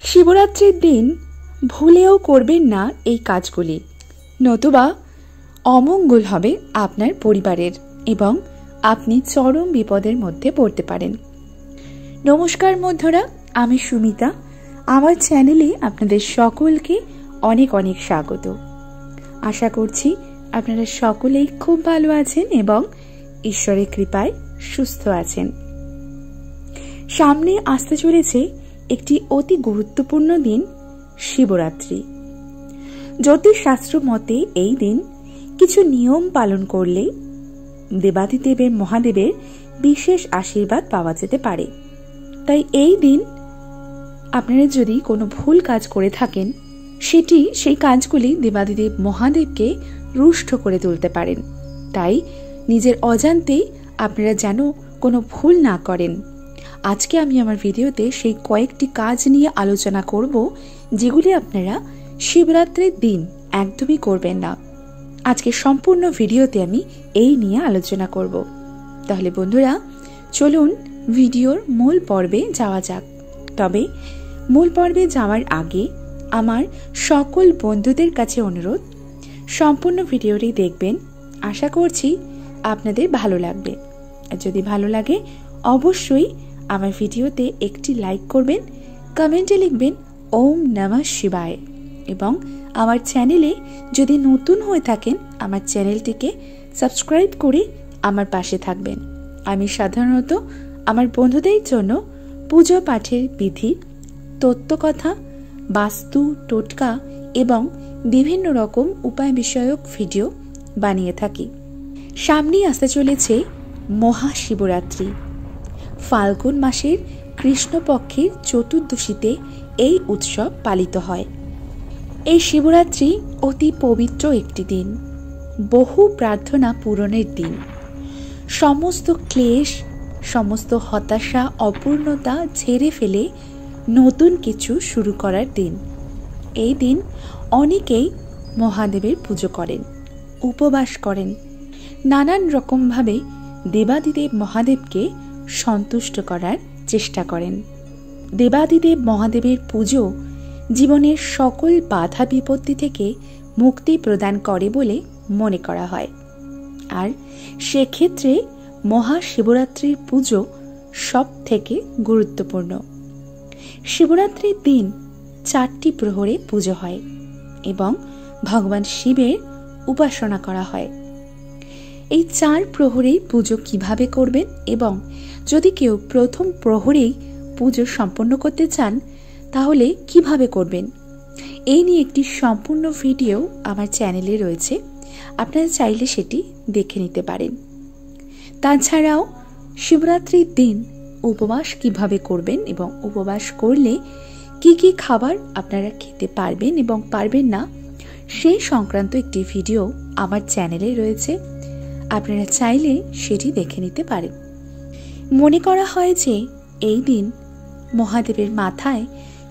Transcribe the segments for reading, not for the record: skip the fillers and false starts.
শিবরাত্রির দিন ভুলেও করবেন না এই কাজগুলি, নতুবা অমঙ্গল হবে আপনার পরিবারের এবং আপনি চরম বিপদের মধ্যে পড়তে পারেন। নমস্কার বন্ধুরা, আমি সুমিতা। আমার চ্যানেলে আপনাদের সকলকে অনেক অনেক স্বাগত। আশা করছি আপনারা সকলেই খুব ভালো আছেন এবং ঈশ্বরের কৃপায় সুস্থ আছেন। সামনে আসতে চলেছে একটি অতি গুরুত্বপূর্ণ দিন, শিবরাত্রি। জ্যোতিষশাস্ত্র মতে এই দিন কিছু নিয়ম পালন করলে দেবাদিদেবের মহাদেবের বিশেষ আশীর্বাদ পাওয়া যেতে পারে। তাই এই দিন আপনারা যদি কোনো ভুল কাজ করে থাকেন, সেই কাজগুলি দেবাদিদেব মহাদেবকে রুষ্ট করে তুলতে পারেন। তাই নিজের অজান্তেই আপনারা যেন কোনো ভুল না করেন। আজকে আমি আমার ভিডিওতে সেই কয়েকটি কাজ নিয়ে আলোচনা করব, যেগুলি আপনারা শিবরাত্রির দিন একদমই করবেন না। আজকে সম্পূর্ণ ভিডিওতে আমি এই নিয়ে আলোচনা করব। তাহলে বন্ধুরা, চলুন ভিডিওর মূল পর্বে যাওয়া যাক। তবে মূল পর্বে যাওয়ার আগে আমার সকল বন্ধুদের কাছে অনুরোধ, সম্পূর্ণ ভিডিওটি দেখবেন। আশা করছি আপনাদের ভালো লাগবে। আর যদি ভালো লাগে অবশ্যই আমার ভিডিওতে একটি লাইক করবেন, কমেন্টে লিখবেন ওম নমঃ শিবায় এবং আমার চ্যানেলে যদি নতুন হয়ে থাকেন আমার চ্যানেলটিকে সাবস্ক্রাইব করে আমার পাশে থাকবেন। আমি সাধারণত আমার বন্ধুদের জন্য পুজো পাঠের বিধি, তত্ত্বকথা, বাস্তু, টোটকা এবং বিভিন্ন রকম উপায় বিষয়ক ভিডিও বানিয়ে থাকি। সামনেই আসতে চলেছে মহাশিবরাত্রি। ফাল্গুন মাসের কৃষ্ণপক্ষের চতুর্দশীতে এই উৎসব পালিত হয়। এই শিবরাত্রি অতি পবিত্র একটি দিন, বহু প্রার্থনা পূরণের দিন, সমস্ত ক্লেশ, সমস্ত হতাশা, অপূর্ণতা ঝেড়ে ফেলে নতুন কিছু শুরু করার দিন। এই দিন অনেকেই মহাদেবের পুজো করেন, উপবাস করেন, নানান রকমভাবে দেবাদিদেব মহাদেবকে সন্তুষ্ট করার চেষ্টা করেন। দেবাদিদেব মহাদেবের পুজো জীবনের সকল বাধা বিপত্তি থেকে মুক্তি প্রদান করে বলে মনে করা হয়। আর সেক্ষেত্রে মহাশিবরাত্রির পুজো সব থেকে গুরুত্বপূর্ণ। শিবরাত্রির দিন 4টি প্রহরে পুজো হয় এবং ভগবান শিবের উপাসনা করা হয়। এই 4 প্রহরেই পুজো কিভাবে করবেন এবং যদি কেউ প্রথম প্রহরেই পুজো সম্পন্ন করতে চান তাহলে কিভাবে করবেন, এই নিয়ে একটি সম্পূর্ণ ভিডিও আমার চ্যানেলে রয়েছে। আপনারা চাইলে সেটি দেখে নিতে পারেন। তাছাড়াও শিবরাত্রির দিন উপবাস কিভাবে করবেন এবং উপবাস করলে কি কি খাবার আপনারা খেতে পারবেন এবং পারবেন না, সেই সংক্রান্ত একটি ভিডিও আমার চ্যানেলে রয়েছে। আপনারা চাইলে সেটি দেখে নিতে পারেন। মনে করা হয় যে এই দিন মহাদেবের মাথায়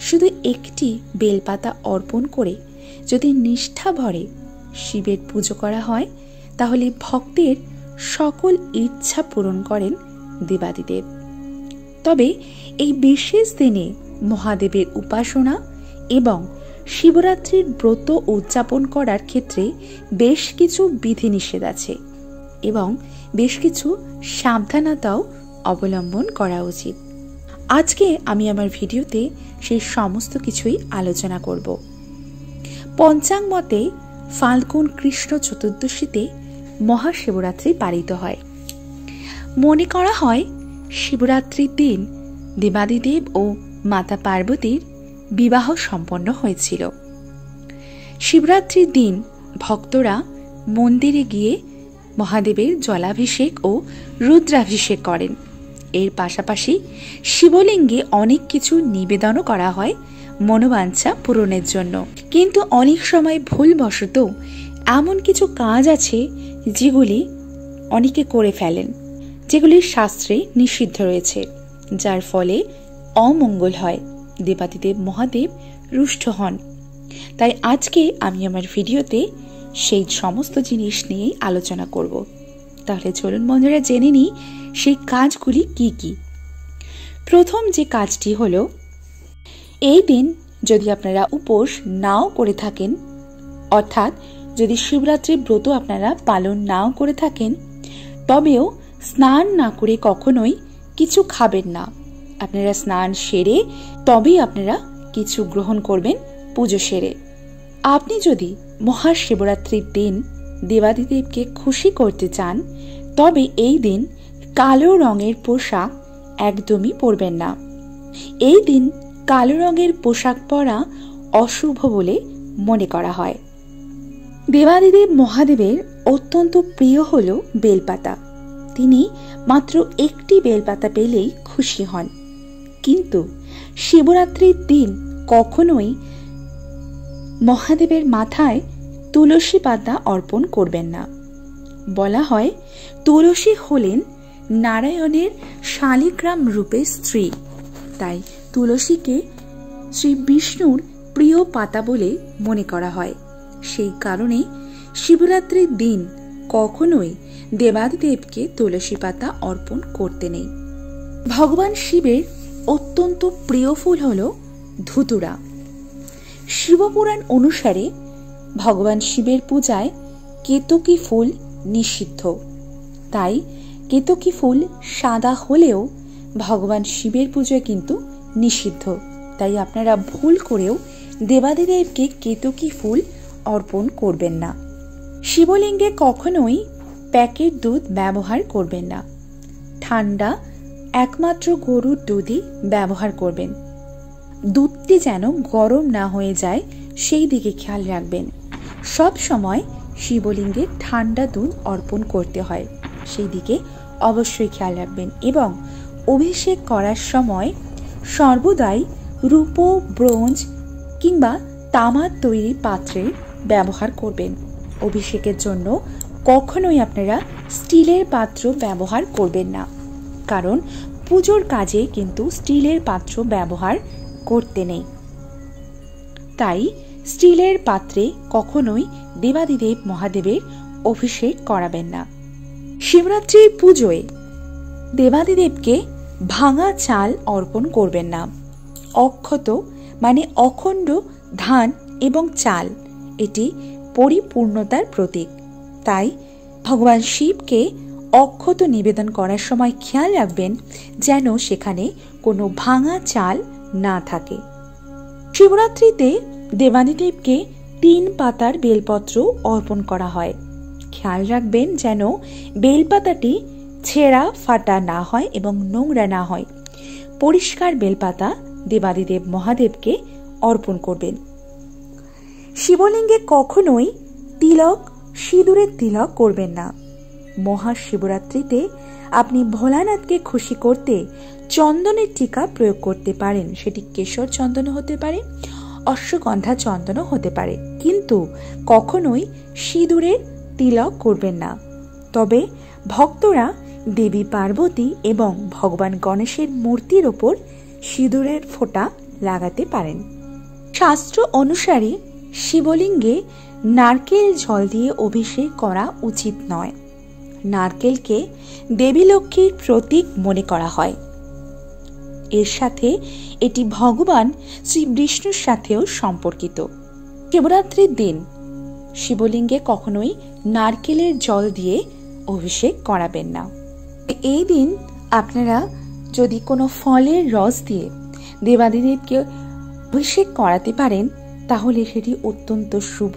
শুধু একটি বেলপাতা অর্পণ করে যদি নিষ্ঠা ভরে শিবের পুজো করা হয় তাহলে ভক্তের সকল ইচ্ছা পূরণ করেন দেবাদিদেব। তবে এই বিশেষ দিনে মহাদেবের উপাসনা এবং শিবরাত্রির ব্রত উদযাপন করার ক্ষেত্রে বেশ কিছু বিধিনিষেধ আছে এবং বেশ কিছু সাবধানতাও অবলম্বন করা উচিত। আজকে আমি আমার ভিডিওতে সেই সমস্ত কিছুই আলোচনা করব। পঞ্চাঙ্গ মতে ফাল্গুন কৃষ্ণ চতুর্দশীতে মহাশিবরাত্রি পালিত হয়। মনে করা হয় শিবরাত্রির দিন দেবাদিদেব ও মাতা পার্বতীর বিবাহ সম্পন্ন হয়েছিল। শিবরাত্রির দিন ভক্তরা মন্দিরে গিয়ে মহাদেবের জলাভিষেক ও রুদ্রাভিষেক করেন। এর পাশাপাশি শিবলিঙ্গে অনেক কিছু নিবেদনও করা হয় মনোবাঞ্ছা পূরণের জন্য। কিন্তু অনেক সময় ভুলবশত এমন কিছু কাজ আছে যেগুলি অনেকে করে ফেলেন, যেগুলির শাস্ত্রে নিষিদ্ধ রয়েছে, যার ফলে অমঙ্গল হয়, দেবাদিদেব মহাদেব রুষ্ট হন। তাই আজকে আমি আমার ভিডিওতে সেই সমস্ত জিনিস নিয়েই আলোচনা করব। তাহলে চলুন বন্ধুরা জেনে নিই সেই কাজগুলি কি কি। প্রথম যে কাজটি হলো, এই দিন যদি আপনারা উপোস নাও করে থাকেন, অর্থাৎ যদি শিবরাত্রি ব্রত আপনারা পালন নাও করে থাকেন, তবেও স্নান না করে কখনোই কিছু খাবেন না। আপনারা স্নান সেরে তবেই আপনারা কিছু গ্রহণ করবেন পুজো সেরে। আপনি যদি মহাশিবরাত্রির দিন দেবাদিদেবকে খুশি করতে চান, তবে এই দিন কালো রঙের পোশাক একদমই পরবেন না। এই দিন কালো রঙের পোশাক পরা অশুভ বলে মনে করা হয়। দেবাদিদেব মহাদেবের অত্যন্ত প্রিয় হল বেলপাতা। তিনি মাত্র একটি বেলপাতা পেলেই খুশি হন। কিন্তু শিবরাত্রির দিন কখনোই মহাদেবের মাথায় তুলসী পাতা অর্পণ করবেন না। বলা হয় তুলসী হলেন নারায়ণের শালিগ্রাম রূপের স্ত্রী, তাই তুলসীকে শ্রী বিষ্ণুর প্রিয় পাতা বলে মনে করা হয়। সেই কারণে শিবরাত্রির দিন কখনোই দেবাদিদেবকে তুলসী পাতা অর্পণ করতে নেই। ভগবান শিবের অত্যন্ত প্রিয় ফুল হল ধুতুরা। শিবপুরাণ অনুসারে ভগবান শিবের পূজায় কেতকী ফুল নিষিদ্ধ। তাই কেতকী ফুল সাদা হলেও ভগবান শিবের পূজায় কিন্তু নিষিদ্ধ। তাই আপনারা ভুল করেও দেবাদিদেবকে কেতকী ফুল অর্পণ করবেন না। শিবলিঙ্গে কখনোই প্যাকেট দুধ ব্যবহার করবেন না। ঠান্ডা একমাত্র গরুর দুধই ব্যবহার করবেন। দুধটি যেন গরম না হয়ে যায় সেই দিকে খেয়াল রাখবেন। সব সময় শিবলিঙ্গে ঠান্ডা দুধ অর্পণ করতে হয়, সেই দিকে অবশ্যই খেয়াল রাখবেন। এবং অভিষেক করার সময় সর্বদাই রূপ, ব্রোঞ্জ কিংবা তামার তৈরি পাত্রের ব্যবহার করবেন। অভিষেকের জন্য কখনোই আপনারা স্টিলের পাত্র ব্যবহার করবেন না, কারণ পুজোর কাজে কিন্তু স্টিলের পাত্র ব্যবহার করতে নেই। তাই স্টিলের পাত্রে কখনোই দেবাদিদেব মহাদেবের অভিষেক করাবেন না। শিবরাত্রির পুজোয় দেবাদিদেবকে ভাঙা চাল অর্পণ করবেন না। অক্ষত মানে অখণ্ড ধান এবং চাল, এটি পরিপূর্ণতার প্রতীক। তাই ভগবান শিবকে অক্ষত নিবেদন করার সময় খেয়াল রাখবেন যেন সেখানে কোনো ভাঙা চাল না থাকে। শিবরাত্রিতে দেবাদিদেবকে 3 পাতার বেলপত্র অর্পণ করা হয়। খেয়াল রাখবেন যেন বেলপাতাটি ছেঁড়া ফাটা না হয় এবং নোংরা না হয়। পরিষ্কার বেলপাতা দেবাদিদেব মহাদেবকে অর্পণ করবেন। শিবলিঙ্গে কখনোই তিলক, সিঁদুরের তিলক করবেন না। মহাশিবরাত্রিতে আপনি ভোলানাথকে খুশি করতে চন্দনের টিকা প্রয়োগ করতে পারেন। সেটি কেশর চন্দন হতে পারে, অশ্বগন্ধা চন্দনও হতে পারে, কিন্তু কখনোই সিঁদুরের তিলক করবেন না। তবে ভক্তরা দেবী পার্বতী এবং ভগবান গণেশের মূর্তির ওপর সিঁদুরের ফোঁটা লাগাতে পারেন। শাস্ত্র অনুসারে শিবলিঙ্গে নারকেল জল দিয়ে অভিষেক করা উচিত নয়। নারকেলকে দেবী লক্ষ্মীর প্রতীক মনে করা হয়। এর সাথে এটি ভগবান শ্রী বিষ্ণুর সাথেও সম্পর্কিত। শিবরাত্রির দিন শিবলিঙ্গে কখনোই নারকেলের জল দিয়ে অভিষেক করাবেন না। এই দিন আপনারা যদি কোনো ফলের রস দিয়ে দেবাদিদেবকে অভিষেক করাতে পারেন তাহলে সেটি অত্যন্ত শুভ।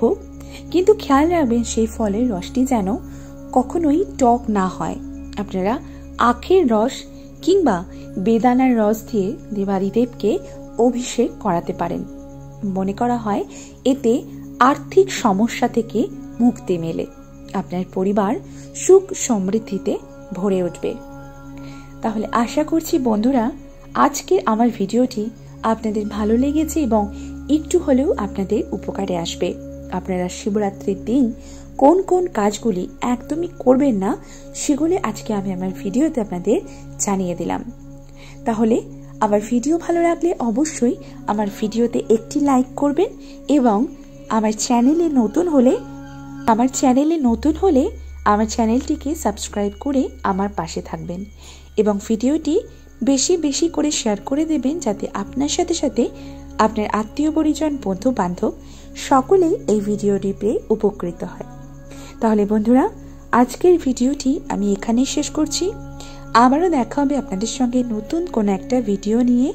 কিন্তু খেয়াল রাখবেন সেই ফলের রসটি যেন কখনোই টক না হয়। আপনারা আখের রস কিংবা বেদানার রস দিয়ে দেবাদিদেবকে অভিষেক করাতে পারেন। মনে করা হয় এতে আর্থিক সমস্যা থেকে মুক্তি মেলে, আপনার পরিবার সুখ সমৃদ্ধিতে ভরে উঠবে। তাহলে আশা করছি বন্ধুরা আজকের আমার ভিডিওটি আপনাদের ভালো লেগেছে এবং একটু হলেও আপনাদের উপকারে আসবে। আপনারা শিবরাত্রির দিন কোন কোন কাজগুলি একদমই করবেন না সেগুলি আজকে আমি আমার ভিডিওতে আপনাদের জানিয়ে দিলাম। তাহলে আমার ভিডিও ভালো লাগলে অবশ্যই আমার ভিডিওতে একটি লাইক করবেন এবং আমার চ্যানেলে নতুন হলে আমার চ্যানেলটিকে সাবস্ক্রাইব করে আমার পাশে থাকবেন এবং ভিডিওটি বেশি বেশি করে শেয়ার করে দেবেন যাতে আপনার সাথে সাথে আপনার আত্মীয় পরিজন, বন্ধু বান্ধব সকলেই এই ভিডিওটি পেয়ে উপকৃত হয়। তাহলে বন্ধুরা, আজকের ভিডিওটি আমি এখানেই শেষ করছি। আবারও দেখা হবে আপনাদের সঙ্গে নতুন কোনো একটা ভিডিও নিয়ে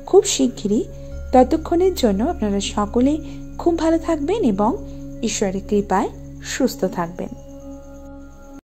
খুব শিগগিরই। ততক্ষণের জন্য আপনারা সকলে খুব ভালো থাকবেন এবং ঈশ্বরের কৃপায় সুস্থ থাকবেন।